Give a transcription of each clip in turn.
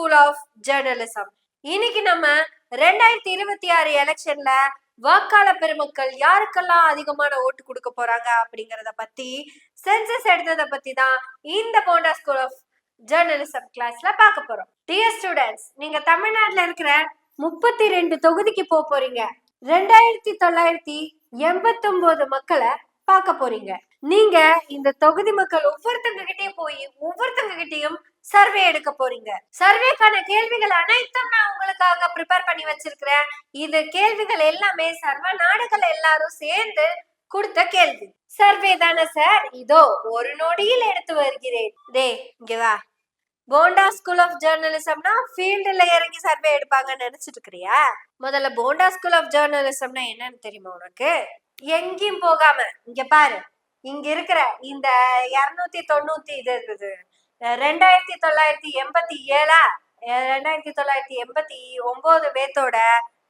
School of journalism. இன்னைக்கு நம்ம 2026 எலெக்ஷன்ல வாக்காள பெருமக்கள் யாருக்கெல்லாம் அதிகமான ஓட்டு கொடுக்க போறாங்க அப்படிங்கறத பத்தி, சென்சஸ் எடுத்ததை பத்தி தான் இந்த போண்டா ஸ்கூல் ஆஃப் ஜேர்னலிசம் கிளாஸ்ல பார்க்க போறோம். டியர் ஸ்டூடெண்ட்ஸ், நீங்க தமிழ்நாட்டுல இருக்கிற 32 தொகுதிக்கு போறீங்க. 2989 மக்களை பார்க்க போறீங்க. நீங்க இந்த தொகுதி மக்கள் ஒவ்வொருத்தங்க கிட்டயும் போய் ஒவ்வொருத்தங்க கிட்டயும் சர்வே எடுக்க போறீங்க. சர்வேக்கான கேள்விகள் அனைத்தும் நான் உங்களுக்காக ப்ரிப்பேர் பண்ணி வச்சிருக்கிறேன். இது கேள்விகள் எல்லாமே சர்வ நாடுகள் எல்லாரும் சேர்ந்து கொடுத்த கேள்வி. சர்வே தானே சார்? இதோ ஒரு நொடியில் எடுத்து வருகிறேன். இங்க வா. போண்டா ஸ்கூல் ஆஃப் ஜேர்னலிசம்னா ஃபீல்டுல இறங்கி சர்வே எடுப்பாங்கன்னு நினைச்சிட்டு இருக்கிறியா? முதல்ல போண்டா ஸ்கூல் ஆஃப் ஜேர்னலிசம்னா என்னன்னு தெரியுமா உனக்கு? எங்கேயும் போகாம இங்க பாரு. இங்க இருக்கிற இந்த 290 இது இருக்குது 2987 2989 பேத்தோட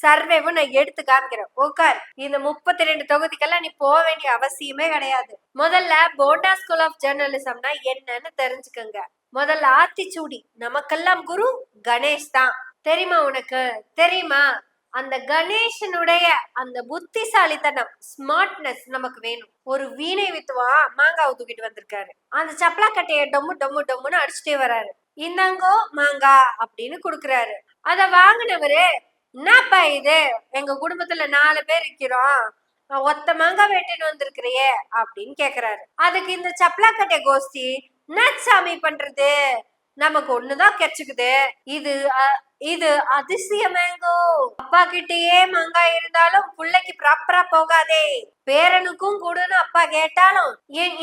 சர்வேவும் நான் எடுத்து காமிக்கிறேன். உட்கார். இந்த 32 தொகுதிக்கெல்லாம் நீ போக வேண்டிய அவசியமே கிடையாது. முதல்ல போண்டா ஸ்கூல் ஆஃப் ஜேர்னலிசம்னா என்னன்னு தெரிஞ்சுக்கோங்க. முதல்ல ஆத்திச்சூடி. நமக்கெல்லாம் குரு கணேஷ் தான். தெரியுமா உனக்கு? தெரியுமா? அந்த கணேசனுடைய அந்த புத்திசாலித்தனம், ஸ்மார்ட்னஸ் நமக்கு வேணும். ஒரு வீணை வித்துவா மாங்காவை தூக்கிட்டு வந்திருக்காரு. அந்த சப்பலா கட்டைய டொம்மு டொம்மு டொம்முன்னு அடிச்சுட்டே வராரு. இந்தாங்கோ மாங்கா அப்படின்னு குடுக்குறாரு. அத வாங்கினவரு, என்னப்பா இது, எங்க குடும்பத்துல 4 பேர் இருக்கிறோம், ஒத்த மாங்கா வெட்டின்னு வந்திருக்கிறியே அப்படின்னு கேக்குறாரு. அதுக்கு இந்த சப்பலா கட்டைய கோஷ்டி, என்ன சாமி பண்றது, நமக்கு ஒண்ணுதான் கிடைச்சுக்குது, இது அதிசய மேங்கோ. அப்பா கிட்டயே மாங்காய் இருந்தாலும் பிள்ளைக்கு ப்ராப்பரா போகாதே, பேரனுக்கும் கூடன்னு அப்பா கேட்டாலும்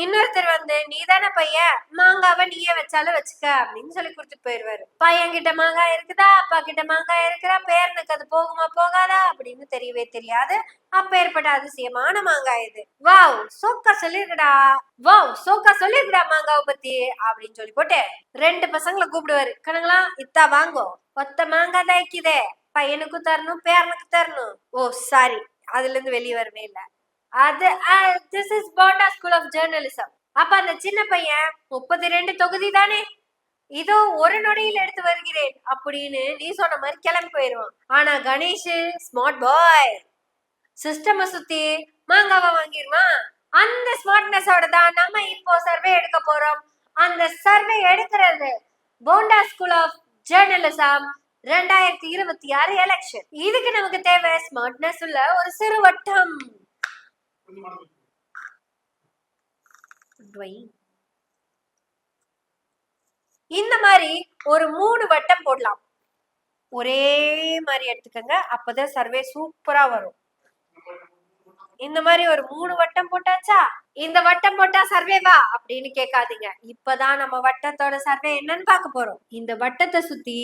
இன்னொருத்தர் வந்து, நீதானே பையன், மாங்காவை நீயே வச்சாலும் வச்சுக்க அப்படின்னு சொல்லி கொடுத்துட்டு போயிருவாரு. பையன் கிட்ட மாங்காய் இருக்குதா, அப்பா கிட்ட மாங்காய் இருக்குதா, பேரனுக்கு அது போகுமா போகாதா அப்படின்னு தெரியவே தெரியாது. அப்பேற்பட்ட அதிசயமான மாங்காய் இது. வாவ், சோக்கா சொல்லிருக்கடா, வாவ் சோக்கா சொல்லிருக்கடா மாங்காவை பத்தி அப்படின்னு சொல்லி போட்டு 2 பசங்களை கூப்பிடுவாரு. கணங்களா, இத்தா வாங்கோ, ஒத்த மாங்காய் தான் இருக்குதே, பையனுக்கும் தரணும் பேரனுக்கு தரணும். ஓ சாரி, அதுல இருந்து வெளியே வரவே இல்லை. This is Bonda school of journalism. அப்ப அந்த சின்ன பையன் 32 தொகுதி தானே, இதோ ஒரு நொடியில் எடுத்து வருகிறேன் அப்படின்னு நீ சொன்ன மாதிரி கிளம்பி போயிருவான். ஆனா கணேஷ் ஸ்மார்ட் பாய், சிஸ்டம் சுத்தி மாங்காவை வாங்கிடுவான். அந்த ஸ்மார்ட்னஸோட தான் நம்ம இப்போ சர்வே எடுக்க போறோம். அந்த சர்வே எடுக்கிறது Bonda school of journalism 2026 election. இதுக்கு நமக்கு தேவை ஸ்மார்ட்னஸ் உள்ள ஒரு சிறு வட்டம். இந்த மாதிரி ஒரு 3 வட்டம் போடலாம். ஒரே மாதிரி எடுத்துக்கங்க, அப்பதான் சர்வே சூப்பரா வரும். இந்த மாதிரி ஒரு 3 வட்டம் போட்டாச்சா? இந்த வட்டம் போட்டா சர்வேவா அப்படின்னு கேட்காதீங்க. இப்பதான் நம்ம வட்டத்தோட சர்வே என்னன்னு பார்க்க போறோம். இந்த வட்டத்தை சுத்தி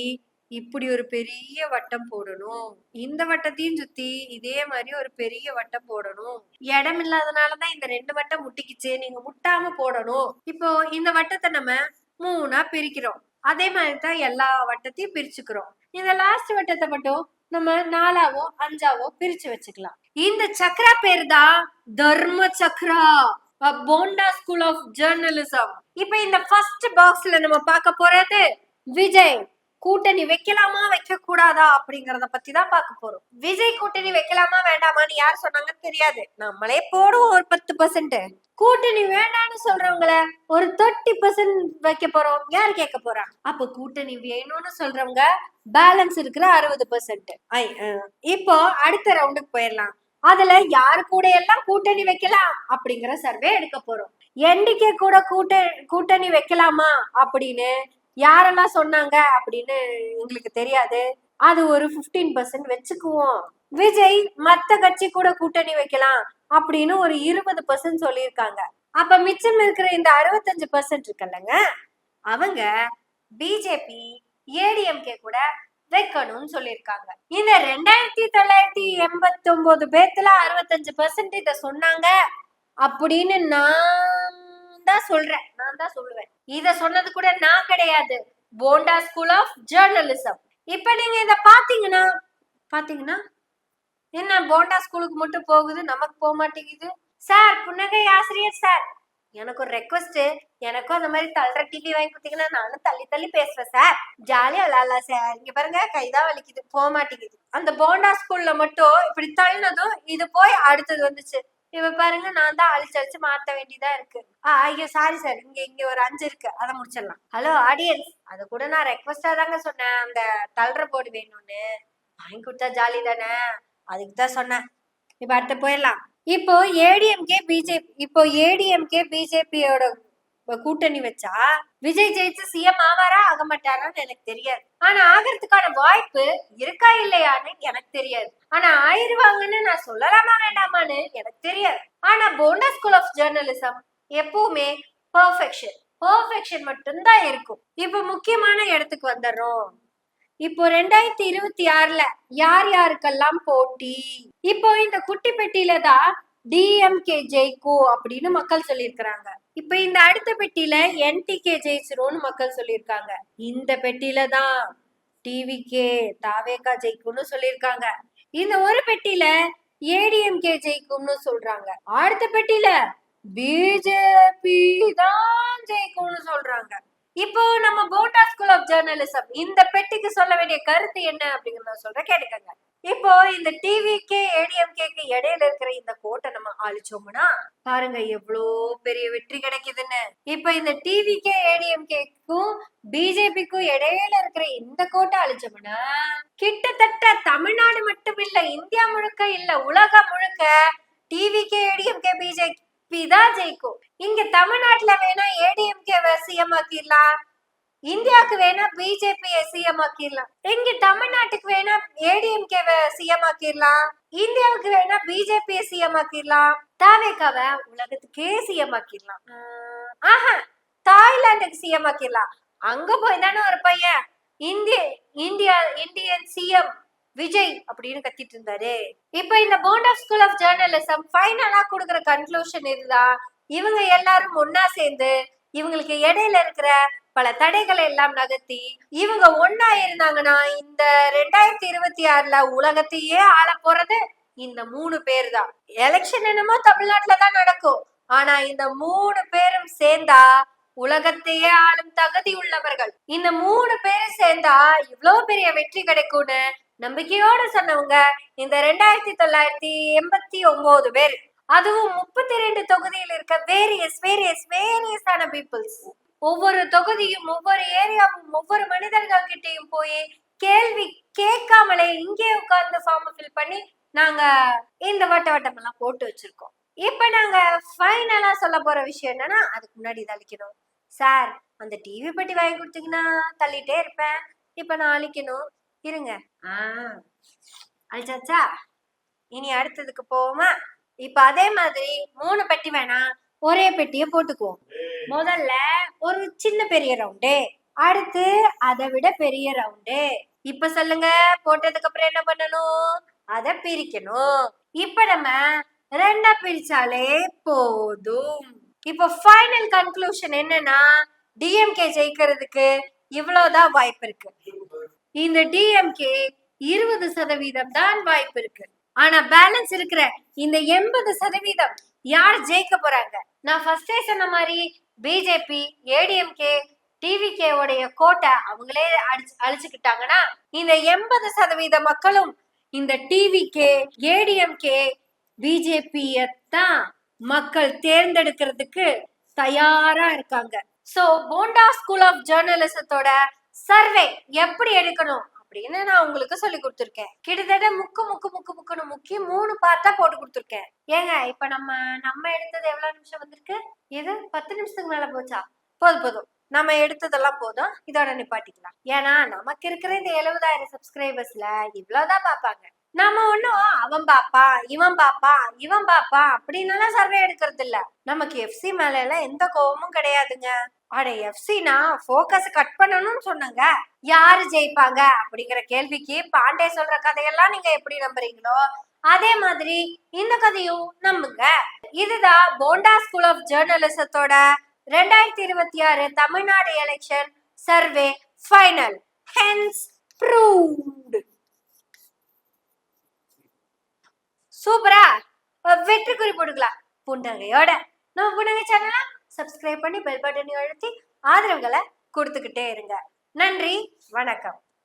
இப்படி ஒரு பெரிய வட்டம் போடணும். இந்த வட்டத்தையும் சுத்தி இதே மாதிரி ஒரு பெரிய வட்டம் போடணும். இடம் இல்லாதனாலதான் இந்த 2 வட்டம் முட்டிக்குச்சு, நீங்க முட்டாம போடணும். இப்போ இந்த வட்டத்தை நம்ம 3ஆ பிரிக்கிறோம். அதே மாதிரிதான் எல்லா வட்டத்தையும் பிரிச்சுக்கிறோம். இந்த லாஸ்ட் வட்டத்தை மட்டும் நம்ம 4ஆவோ 5ஆவோ பிரிச்சு வச்சுக்கலாம். இந்த சக்கரா பேரு தான் தர்ம சக்கரா, போண்டா ஸ்கூல் ஆஃப் ஜேர்னலிசம். இப்ப இந்த ஃபர்ஸ்ட் பாக்ஸ்ல நம்ம பார்க்க போறது விஜய் கூட்டணி வைக்கலாமா வைக்க கூடாதா அப்படிங்கறத பத்தி தான் பார்க்க போறோம். விஜய் கூட்டணி வைக்கலாமா வேண்டாமான்னு யார் சொன்னாங்கன்னு தெரியாது, நம்மளே போடுவோம் ஒரு 10%. கூட்டணி வேண்டாம்னு சொல்றவங்கள ஒரு 30% வைக்க போறோம். யார் கேட்க போறா? அப்ப கூட்டணி வேணும்னு சொல்றவங்க பேலன்ஸ் இருக்கிற 60%. இப்போ அடுத்த ரவுண்டுக்கு போயிடலாம். அதுல யாரு கூட எல்லாம் கூட்டணி வைக்கலாம் அப்படிங்கிற சர்வே எடுக்க போறோம். என்டிகே கூட கூட்டணி வைக்கலாமா அப்படின்னு யாரெல்லாம் சொன்னாங்க அப்படின்னு எங்களுக்கு தெரியாது. அது ஒரு 15% வச்சுக்குவோம். விஜய் மத்த கட்சி கூட கூட்டணி வைக்கலாம் அப்படின்னு ஒரு 20% சொல்லியிருக்காங்க. அப்ப மிச்சம் இருக்கிற இந்த 65% இருக்குல்லங்க, அவங்க பிஜேபி ஏடிஎம்கே கூட வைக்கணும்னு சொல்லியிருக்காங்க. இந்த 2989 பேத்துல 65% இத சொன்னாங்க அப்படின்னு நான் தான் சொல்லுவேன். இத சொன்னது கூட நான் கிடையாது, போண்டா ஸ்கூல் ஆஃப் ஜேர்னலிசம். இப்ப நீங்க இத பாத்தீங்கன்னா என்ன போண்டா ஸ்கூலுக்கு மட்டும் போகுது, நமக்கு போக மாட்டேங்குது. சார், புன்னகை ஆசிரியர் சார், எனக்கு ஒரு ரெக்வஸ்ட், எனக்கும் அந்த மாதிரி தள்ளுற டிவி வாங்கி கொடுத்தீங்கன்னா நானும் தள்ளி தள்ளி பேசுவேன் சார். ஜாலியா விளாடலாம் சார். இங்க பாருங்க, கைதான் வலிக்குது, போக மாட்டேங்குது. அந்த போண்டா ஸ்கூல்ல மட்டும் இப்படி தள்ளினதும் இது போய் அடுத்தது வந்துச்சு. இப்ப பாருங்க, நான் தான் அழிச்சு அழிச்சு மாத்த வேண்டியதா இருக்கு. ஐயோ சாரி சார், இங்க இங்க ஒரு 5 இருக்கு, அதை முடிச்சிடலாம். ஹலோ ஆடியன்ஸ், அது கூட நான் ரெக்வஸ்டா தாங்க சொன்னேன், அந்த தள்ளுற போர்டு வேணும்னு. வாங்கி கொடுத்தா ஜாலி தானே, அதுக்கு தான் சொன்னேன். இப்ப அடுத்து போயிடலாம். இப்போ ஏடிஎம்கே பிஜேபியோட கூட்டணி வச்சா விஜய் ஜெயிச்சு சிஎம் ஆவாரா ஆக மாட்டாரான்னு எனக்கு தெரியாது. ஆனா ஆகிறதுக்கான வாய்ப்பு இருக்கா இல்லையான்னு எனக்கு தெரியாது. ஆனா ஆயிருவாங்கன்னு நான் சொல்லலாமா வேண்டாமான்னு எனக்கு தெரியாது. ஆனா போண்டா ஸ்கூல் ஆஃப் ஜேர்னலிசம் எப்பவுமே பெர்ஃபெக்ஷன் மட்டும்தான் இருக்கும். இப்ப முக்கியமான இடத்துக்கு வந்துடுறோம். இப்போ 2026ல யார் யாருக்கெல்லாம் போட்டி? இப்போ இந்த குட்டி பெட்டியில தான் டிஎம்கே ஜெயிக்கும் அப்படின்னு மக்கள் சொல்லியிருக்கிறாங்க. இப்ப இந்த அடுத்த பெட்டியில என்டிகே ஜெயிச்சிரும்னு மக்கள் சொல்லியிருக்காங்க. இந்த பெட்டியில தான் டிவிகே தாவேகா ஜெயிக்கும்னு சொல்லியிருக்காங்க. இந்த ஒரு பெட்டியில ஏடிஎம்கே ஜெயிக்கும்னு சொல்றாங்க. அடுத்த பெட்டியில பிஜேபி தான் ஜெயிக்கும்னு சொல்றாங்க. இப்போ நம்ம போண்டா ஸ்கூல் ஆஃப் ஜேர்னலிசம் இந்த பெட்டிக்கு சொல்ல வேண்டிய கருத்து என்ன அப்படிங்கறத சொல்றேன், கேட்டுக்கங்க. இப்போ இந்த டிவிக்கே ஏடிஎம்கேக்கு இடையில இருக்கிற இந்த கோட்டை நம்ம அழிச்சோம்னா பாருங்க எவ்வளோ பெரிய வெற்றி கிடைக்குதுன்னு. இப்ப இந்த டிவிக்கே ஏடிஎம்கேக்கும் பிஜேபிக்கும் இடையில இருக்கிற இந்த கோட்டை அழிச்சோம்னா கிட்டத்தட்ட தமிழ்நாடு மட்டும் இல்ல, இந்தியா முழுக்க இல்ல, உலகம் முழுக்க டிவிக்கே ஏடிஎம்கே பிஜேபி தான் ஜெயிக்கும். இங்க தமிழ்நாட்டுல வேணா ஏடிஎம்கே சிஎம் ஆக்கிடலாம், இந்தியாவுக்கு வேணா பிஜேபி சிஎம் ஆக்கிடலாம். இங்க தமிழ்நாட்டுக்கு வேணா ஏடிஎம்கே சிஎம் ஆக்கிடலாம், இந்தியாவுக்கு வேணா பிஜேபி சிஎம் ஆக்கிடலாம், தாவேகாவை உலகத்துக்கே சிஎம் ஆக்கிடலாம். தாய்லாந்துக்கு சிஎம் ஆக்கிடலாம். அங்க போய் தானே ஒரு பையன் இந்தியன் சிஎம் விஜய் அப்படின்னு கத்திட்டு இருந்தாரு. இப்ப இந்த போண்டா ஸ்கூல் ஆஃப் ஜேர்னலிசம் ஃபைனலா கொடுக்குற கன்க்ளூஷன் இதுதான். இவங்க எல்லாரும் ஒன்னா சேர்ந்து இவங்களுக்கு இடையில இருக்கிற பல தடைகளை எல்லாம் நகர்த்தி இவங்க ஒன்னா இருந்தாங்கன்னா இந்த 2026ல உலகத்தையே ஆள போறது இந்த 3 பேர் தான். எலெக்ஷன் என்னமோ தமிழ்நாட்டுலதான் நடக்கும், ஆனா இந்த 3 பேரும் சேர்ந்தா உலகத்தையே ஆளும் தகுதி உள்ளவர்கள். இந்த 3 பேரும் சேர்ந்தா இவ்வளவு பெரிய வெற்றி கிடைக்கும்னு நம்பிக்கையோட சொன்னவங்க இந்த 2989 பேர். அதுவும் 32 தொகுதியில் இருக்க வேரியஸான பீப்புள்ஸ். ஒவ்வொரு தொகுதியும் ஒவ்வொரு ஏரியாவும் ஒவ்வொரு மனிதர்கள் கிட்டையும் போய் கேள்வி கேட்காமலே இங்கே உட்கார்ந்து ஃபார்ம் ஃபில் பண்ணி நாங்க இந்த வட்டம் எல்லாம் போட்டு வச்சிருக்கோம். இப்ப நாங்க ஃபைனலா சொல்ல போற விஷயம் என்னன்னா, அதுக்கு முன்னாடி அழிக்கணும் சார். அந்த டிவி பெட்டி வாங்கி கொடுத்தீங்கன்னா தள்ளிட்டே இருப்பேன், இப்ப நான் அழிக்கணும் இருங்க. அழிச்சாச்சா, இனி அடுத்ததுக்கு போவோமா? இப்ப அதே மாதிரி 3 பெட்டி வேணா ஒரே பெட்டிய போட்டுக்குவோம். முதல்ல ஒரு சின்ன பெரிய ரவுண்டு, அடுத்து அதை விட பெரிய ரவுண்டு. இப்ப சொல்லுங்க, போட்டதுக்கு அப்புறம் என்ன பண்ணணும்? அதை பிரிக்கணும். இப்ப நம்ம 2 பிரிச்சாலே போதும். இப்ப ஃபைனல் கன்க்ளூஷன் என்னன்னா, டிஎம்கே ஜெயிக்கிறதுக்கு இவ்வளவுதான் வாய்ப்பு இருக்கு. இந்த டிஎம்கே 20% தான் வாய்ப்பு இருக்கு. ஆனா பேலன்ஸ் இருக்கிற இந்த 80% யார் ஜெயிக்க போறாங்க? நான் ஃபர்ஸ்டே சொன்ன மாதிரி பிஜேபி, ஏடிஎம்கே, டிவிகே உடைய கோட்டை அவங்களே அழிச்சுக்கிட்டாங்கன்னா இந்த 80% மக்களும் இந்த டிவிகே, ஏடிஎம்கே, பிஜேபியத்தான் மக்கள் தேர்ந்தெடுக்கிறதுக்கு தயாரா இருக்காங்க. சோ போண்டா ஸ்கூல் ஆஃப் ஜேர்னலிசத்தோட சர்வே எப்படி எடுக்கணும் அப்படின்னு நான் உங்களுக்கு சொல்லி கொடுத்துருக்கேன். கிட்டத்தட்ட முக்கிய 3 பார்ட்டா போட்டு கொடுத்துருக்கேன். ஏங்க இப்ப நம்ம எடுத்தது எவ்வளவு நிமிஷம் வந்திருக்கு? இது 10 நிமிஷத்துக்கு மேல போச்சா? போதும், நம்ம எடுத்ததெல்லாம் போதும், இதோட நிப்பாட்டிக்கலாம். ஏன்னா நமக்கு இருக்கிற இந்த 70,000 சப்ஸ்கிரைபர்ஸ்ல இவ்வளவுதான் பாப்பாங்க. நம்ம ஒண்ணும் அவன் பாப்பா இவன் பாப்பா அப்படின்னு சர்வே எடுக்கிறது இல்ல. நமக்கு எஃப்சி மேல எல்லாம் எந்த கோபமும் கிடையாதுங்க. அட எஃப்சினா போக்கஸ் கட் பண்ணணும்னு சொன்னாங்க. யாரு ஜெயிப்பாங்க அப்படிங்கிற கேள்விக்கு பாண்டே சொல்ற கதையெல்லாம் நீங்க எப்படி நம்புறீங்களோ அதே மாதிரி இந்த கதையும் நம்புங்க. இதுதான் போண்டா ஸ்கூல் ஆஃப் ஜேர்னலிசத்தோட 2026 Tamil Nadu election survey final. Hence proved. சூப்பரா வெற்றி குறி போட்டுக்கலாம் புன்னகையோட. நம்ம புன்னகை சேனலை சப்ஸ்கிரைப் பண்ணி பெல் பட்டனை அழுத்தி ஆதரவுகளை கொடுத்துக்கிட்டே இருங்க. நன்றி, வணக்கம்.